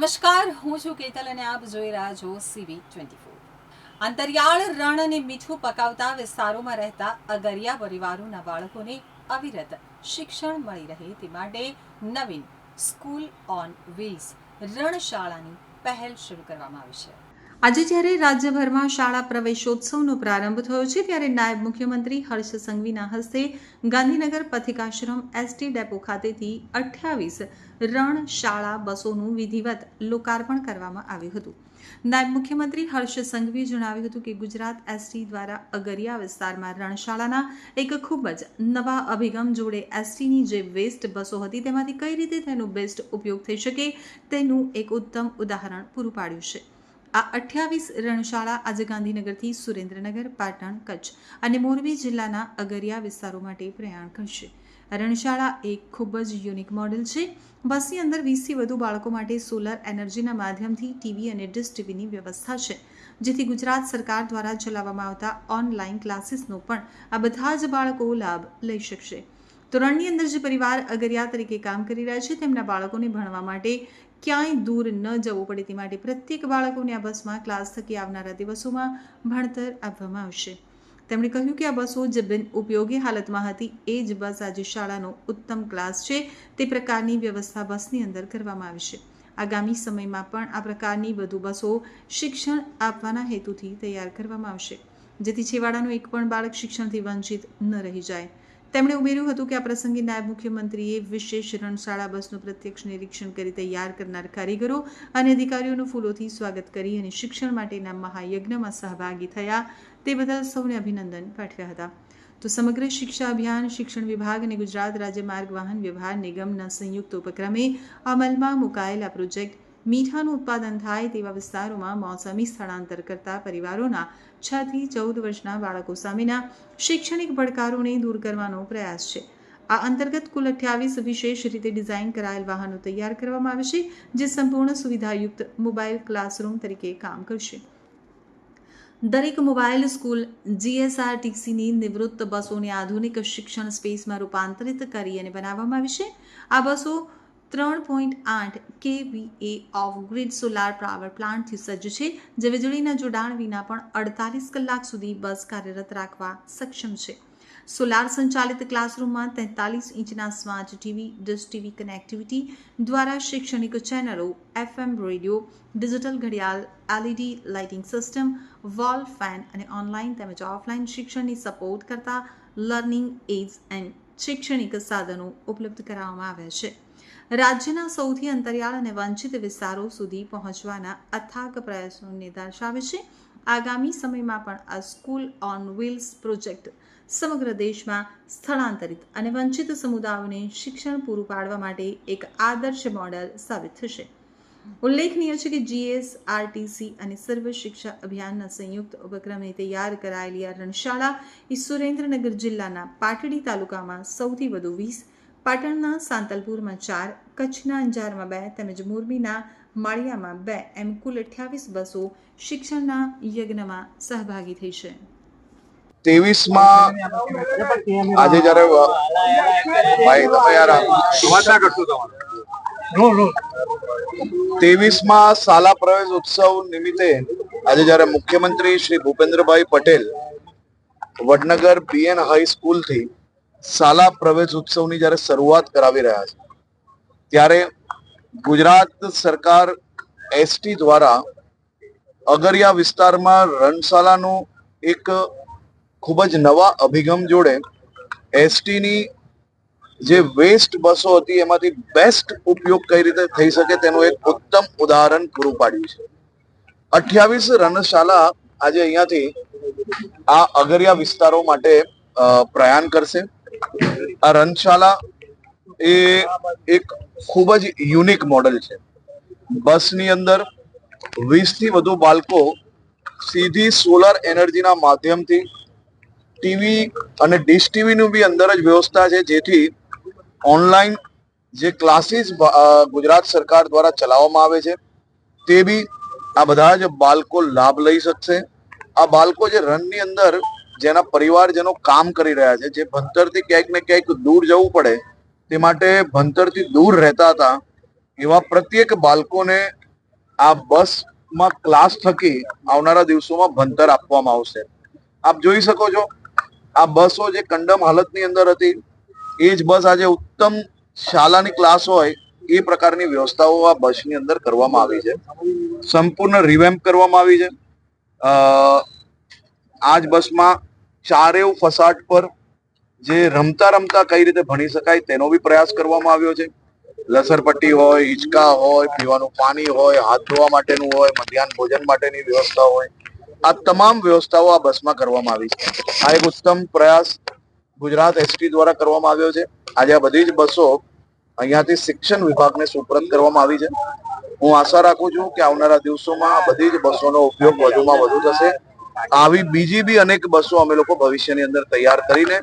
નમસ્કાર, હું છું કેતલ અને આપ જોઈ રહ્યા છો CV24. અંતરિયાળ રણ અને મીઠું પકાવતા વિસ્તારોમાં રહેતા અગરિયા પરિવારોના બાળકોને અવિરત શિક્ષણ મળી રહે તે માટે નવીન સ્કૂલ ઓન વ્હીલ્સ રણશાળાની પહેલ શરૂ કરવામાં આવી છે. આજે જ્યારે રાજ્યભરમાં શાળા પ્રવેશોત્સવનો પ્રારંભ થયો છે ત્યારે નાયબ મુખ્યમંત્રી હર્ષ સંઘવીના હસ્તે ગાંધીનગર પથિકાશ્રમ એસટી ડેપો ખાતેથી 28 રણ શાળા બસોનું વિધિવત લોકાર્પણ કરવામાં આવ્યું હતું. નાયબ મુખ્યમંત્રી હર્ષ સંઘવીએ જણાવ્યું હતું કે ગુજરાત એસટી દ્વારા અગરિયા વિસ્તારમાં રણશાળાના એક ખૂબ જ નવા અભિગમ જોડે એસટીની જે વેસ્ટ બસો હતી તેમાંથી કઈ રીતે તેનો બેસ્ટ ઉપયોગ થઈ શકે તેનું એક ઉત્તમ ઉદાહરણ પૂરું પાડ્યું છે. આ 28 રણશાળા આજે ગાંધીનગરથી સુરેન્દ્રનગર, પાટણ, કચ્છ અને મોરબી જિલ્લાના અગરિયા વિસ્તારો માટે પ્રયાણ કરશે. રણશાળા એક ખૂબ જ યુનિક મોડેલ છે. બસની અંદર 20થી વધુ બાળકો માટે સોલર એનર્જીના માધ્યમથી ટીવી અને ડિશ ટીવીની વ્યવસ્થા છે, જેથી ગુજરાત સરકાર દ્વારા ચલાવવામાં આવતા ઓનલાઈન ક્લાસીસનો પણ આ બધા જ બાળકો લાભ લઈ શકશે. તો રણની અંદર જે પરિવાર અગરિયા તરીકે કામ કરી રહ્યા છે તેમના બાળકોને ભણવા માટે ક્યાંય દૂર ન જવું પડે તે માટે પ્રત્યેક બાળકોને આ બસમાં ક્લાસ થકી આવનારા દિવસોમાં ભણતર આપવામાં આવશે. તેમણે કહ્યું કે આ બસો જે બિન ઉપયોગી હાલતમાં હતી એ જ બસ આજે શાળાનો ઉત્તમ ક્લાસ છે તે પ્રકારની વ્યવસ્થા બસની અંદર કરવામાં આવશે. આગામી સમયમાં પણ આ પ્રકારની વધુ બસો શિક્ષણ આપવાના હેતુથી તૈયાર કરવામાં આવશે, જેથી છેવાડાનું એક પણ બાળક શિક્ષણથી વંચિત ન રહી જાય. તેમણે ઉમેર્યું હતું કે આ પ્રસંગે નાયબ મુખ્યમંત્રીએ વિશેષ રણશાળા બસનું પ્રત્યક્ષ નિરીક્ષણ કરી તૈયાર કરનાર કારીગરો અને અધિકારીઓનું ફૂલોથી સ્વાગત કરી અને શિક્ષણ માટેના મહાયજ્ઞમાં સહભાગી થયા તે બદલ સૌને અભિનંદન પાઠવ્યા હતા. તો સમગ્ર શિક્ષા અભિયાન શિક્ષણ વિભાગ અને ગુજરાત રાજ્ય માર્ગ વાહન વ્યવહાર નિગમના સંયુક્ત ઉપક્રમે અમલમાં મુકાયેલા પ્રોજેક્ટ મીઠાનું ઉત્પાદન થાય તેવા વિસ્તારોમાં મોસમી સ્થળાંતર કરતા પરિવારોના 6 થી 14 વર્ષના બાળકો સામેના શૈક્ષણિક પડકારોને દૂર કરવાનો પ્રયાસ છે. આ અંતર્ગત કુલ 28 વિશેષ રીતે ડિઝાઇન કરાયેલ વાહનો તૈયાર કરવામાં આવશે, જે સંપૂર્ણ સુવિધાયુક્ત મોબાઈલ ક્લાસરૂમ તરીકે કામ કરશે. દરેક મોબાઈલ સ્કૂલ GSRTCની નિવૃત્ત બસોને આધુનિક શિક્ષણ સ્પેસમાં રૂપાંતરિત કરી અને બનાવવામાં આવી છે. આ બસો 3.8 kVA off grid solar power પ્લાન્ટથી સજ્જ છે, જે વીજળીના જોડાણ વિના પણ 48 કલાક સુધી બસ કાર્યરત રાખવા સક્ષમ છે. સોલાર સંચાલિત ક્લાસરૂમમાં 43 ઇંચના smart TV, dish TV connectivity દ્વારા શૈક્ષણિક ચેનલો, FM રેડિયો, ડિજિટલ ઘડિયાળ, LED lighting system, wall fan અને ઓનલાઈન તેમજ ઓફલાઈન શિક્ષણની સપોર્ટ કરતા લર્નિંગ એડ્સ એન્ડ શૈક્ષણિક સાધનો ઉપલબ્ધ કરાવવામાં આવ્યા છે. રાજ્યના સૌથી અંતરિયાળ અને વંચિત વિસ્તારો સુધી પહોંચવાના અથાગ પ્રયાસોને દર્શાવે છે. આગામી સમયમાં પણ આ સ્કૂલ ઓન વ્હીલ્સ પ્રોજેક્ટ સમગ્ર દેશમાં સ્થળાંતરિત અને વંચિત સમુદાયોને શિક્ષણ પૂરું પાડવા માટે એક આદર્શ મોડેલ સાબિત થશે. ઉલ્લેખનીય છે કે GSRTC અને સર્વ શિક્ષા અભિયાનના સંયુક્ત ઉપક્રમે તૈયાર કરાયેલી આ રણશાળા એ સુરેન્દ્રનગર જિલ્લાના પાટડી તાલુકામાં સૌથી વધુ 20, પાટણના સાંતલપુરમાં 4, કચ્છના અંજારમાં 2 તેમજ મોરબીના માળિયામાં 2 એમ કુલ 28 બસો શિક્ષણના યજ્ઞમાં સહભાગી થઈ છે. 23માં આજે જ્યારે ભાઈ તમે યાર વાત ના કરશો તમારે 23માં શાળા પ્રવેશ ઉત્સવ નિમિત્તે આજે જ્યારે મુખ્યમંત્રી શ્રી ભૂપેન્દ્રભાઈ પટેલ વડનગર BN હાઈસ્કૂલથી શાળા પ્રવેશ ઉત્સવની જ્યારે શરૂઆત કરાવી રહ્યા છે, ત્યારે ગુજરાત સરકાર ST દ્વારા અગરિયા વિસ્તારમાં રણશાળાનું એક ખૂબ જ નવા અભિગમ જોડે STની જે વેસ્ટ બસો હતી એમાંથી બેસ્ટ ઉપયોગ કઈ રીતે થઈ શકે તેનું એક ઉત્તમ ઉદાહરણ પૂરું પાડ્યું છે. 28 રણશાળા આજે અહીંયાથી આ અગરિયા વિસ્તારો માટે પ્રયાણ કરશે. આ રણશાળા એ એક ખૂબ જ યુનિક મોડેલ છે. બસની અંદર 20 થી વધુ બાળકો સીધી સોલર એનર્જીના માધ્યમથી ટીવી અને ડિશ ટીવીનું બી અંદર જ વ્યવસ્થા છે, જેથી ઓનલાઈન જે ક્લાસીસ ગુજરાત સરકાર દ્વારા ચલાવવામાં આવે છે તે બી આ બધા જ બાળકો લાભ લઈ શકશે. આ બાળકો જે રનની અંદર જેના પરિવારજનો કામ કરી રહ્યા છે, જે ભણતરથી ક્યાંક ને ક્યાંક દૂર જવું પડે તે માટે ભણતરથી દૂર રહેતા હતા, એવા પ્રત્યેક બાળકોને આ બસમાં ક્લાસ થકી આવનારા દિવસોમાં ભણતર આપવામાં આવશે. આપ જોઈ શકો છો આ બસો જે કંડમ હાલતની અંદર હતી એ જ બસ આજે ઉત્તમ શાળાની ક્લાસ હોય એ પ્રકારની વ્યવસ્થાઓ આ બસની અંદર કરવામાં આવી છે. સંપૂર્ણ રિવેમ્પ કરવામાં આવી છે. આ જ બસમાં ચારેવ ફસાટ પર જે રમતા રમતા કઈ રીતે ભણી શકાય તેનો બી પ્રયાસ કરવામાં આવ્યો છે. લસરપટ્ટી હોય, હિંચકા હોય, પીવાનું પાણી હોય, હાથ ધોવા માટેનું હોય, મધ્યાહન ભોજન માટેની વ્યવસ્થા હોય, આ તમામ વ્યવસ્થાઓ આ બસમાં કરવામાં આવી છે. આ એક ઉત્તમ પ્રયાસ ગુજરાત એસટી દ્વારા કરવામાં આવ્યો છે. આજે આ બધી જ બસો અહીંયાથી શિક્ષણ વિભાગને સુપરત કરવામાં આવી છે. હું આશા રાખું છું કે આવનારા દિવસોમાં આ બધી જ બસોનો ઉપયોગ વધુમાં વધુ થશે. આવી બીજી બી અનેક બસો અમે લોકો ભવિષ્યની અંદર તૈયાર કરીને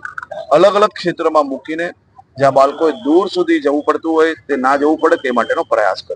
અલગ અલગ ક્ષેત્રમાં મૂકીને જ્યાં બાળકોએ દૂર સુધી જવું પડતું હોય તે ના જવું પડે તે માટેનો પ્રયાસ કર્યો.